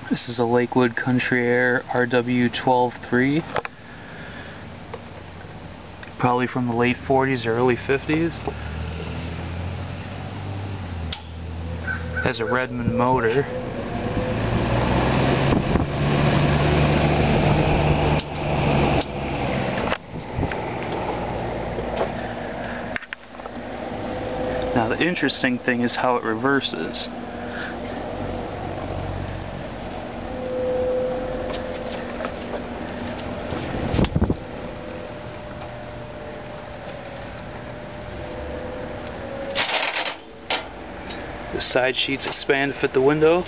This is a Lakewood Aire RW12-3, probably from the late 40s or early 50s. Has a Redmond motor. Now the interesting thing is how it reverses. The side sheets expand to fit the window.